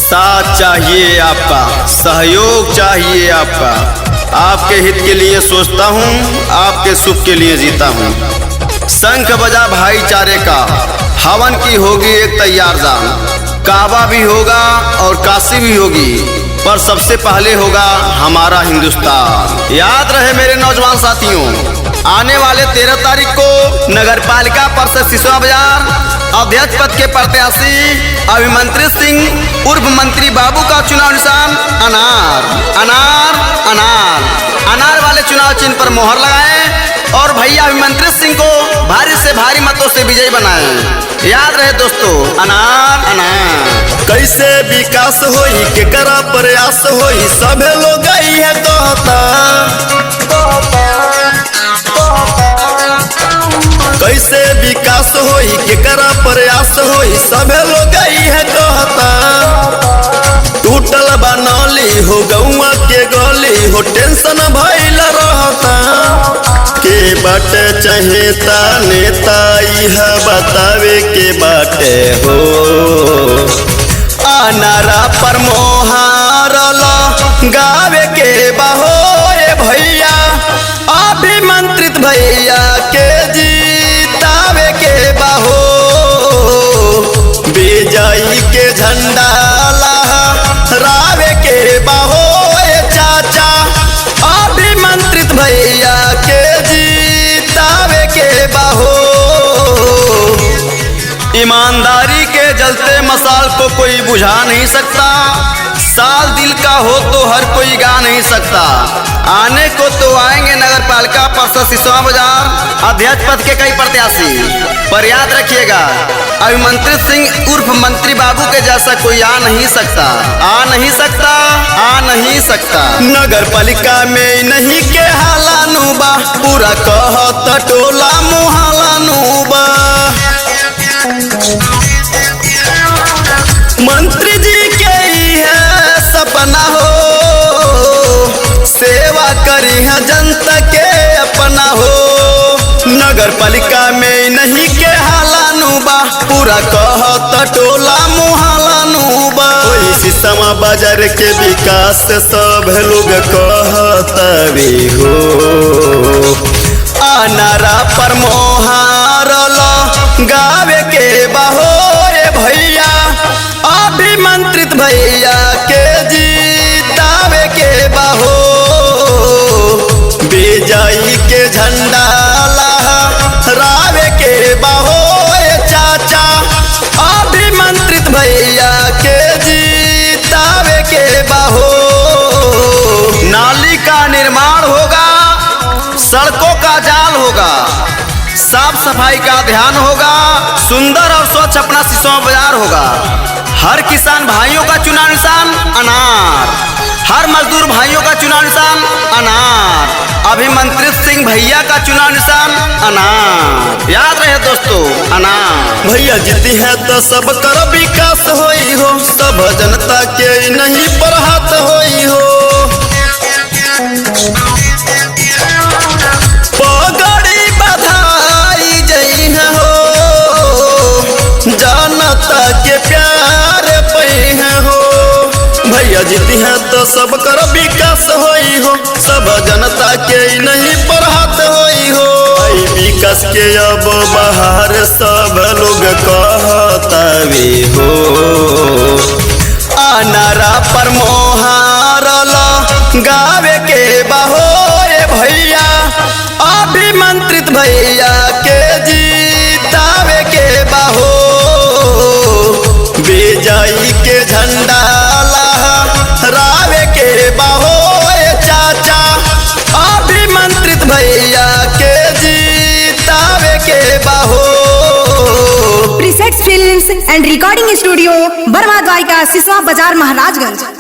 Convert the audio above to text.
साथ चाहिए आपका, सहयोग चाहिए आपका। आपके हित के लिए सोचता हूँ, आपके सुख के लिए जीता हूँ। शंख बजा भाईचारे का, हवन की होगी एक तैयार जान। काबा भी होगा और काशी भी होगी, पर सबसे पहले होगा हमारा हिंदुस्तान। याद रहे मेरे नौजवान साथियों, आने वाले 13 तारीख को नगर पालिका परिषद सिसवा बाजार अध्यक्ष पद के प्रत्याशी अभिमंत्रित सिंह उर्फ मंत्री बाबू का चुनाव निशान अनार अनार अनार अनार वाले चुनाव चिन्ह पर मोहर लगाएं और भैया अभिमंत्रित सिंह को भारी से भारी मतों से विजयी बनाएं। याद रहे दोस्तों, अनार अनार। कैसे विकास होई केकरा प्रयास होई, सभे लोग है कहता। कैसे विकास होई केकरा प्रयास होई, सभे लोग है कहता। टूटल बनौली हो गौआ के गली हो, टेंशन भइल रहता। के बाटे चहेता नेता यह बतावे के बाटे हो। अनारा पर मोहार गावे के बहो भैया, अभिमंत्रित भैया के जीतावे के बहो। विजयी के झंडा लहरावे के बहो चाचा, अभिमंत्रित भैया के जीतावे के बहो। ईमानदारी के जलते मसाल को कोई बुझा नहीं सकता। साल दिल का हो तो हर कोई गा नहीं सकता। आने को तो आएंगे नगर पालिका परिषद सिसवा बाजार अध्यक्ष पद के कई प्रत्याशी, पर याद रखिएगा अभिमंत्रित सिंह उर्फ मंत्री बाबू के जैसा कोई आ नहीं सकता, आ नहीं सकता, आ नहीं सकता। नगर पालिका में नहीं के हालानुबा, पूरा कहत टोला मुहालानुबा। मंत्री जी के है सपना हो, सेवा करी है जनता के अपना हो। नगर पालिका में नहीं के हालानुबा, पूरा कहत टोला मुहालानुबा। सिसवा बाजार के विकास सब लोग कहत भी हो। अनारा पर मोहार गावे के बहो भैया, अभिमंत्रित भैया के जीतावे के बहो। विजयी के झंडा लहरावे के बहो चाचा, अभिमंत्रित भैया के जीतावे के बहो। नाली का निर्माण होगा, सड़कों का जाल होगा, साफ सफाई का ध्यान होगा, सुंदर और स्वच्छ अपना सिसवा बाजार होगा। हर किसान भाइयों का चुनाव निशान अनार, हर मजदूर भाइयों का चुनाव निशान अनार, अभिमंत्रित सिंह भैया का चुनाव निशान अनार। याद रहे दोस्तों, अनार। भैया जीती है तो सब कर विकास होई हो, सब जनता के नहीं पर हाथ होई हो। पगड़ी बधाई जई हो, जनता के प्यार पई हो। भैया जीती है तो सब कर विकास होई हो, सब जनता के नहीं पर हाथ होई हो। विकास के अब बाहर सब लोग कहता भी हो। अनारा पर मोहार गावे के बहो भैया, अभिमंत्रित भैया के जीतावे के बहो। विजयी के झंडा लहरावे के बहो चाचा, अभिमंत्रित भैया के जीतावे के बहो। Presets films and recording studio बरवाद वाइका सिसवा बाजार महाराजगंज।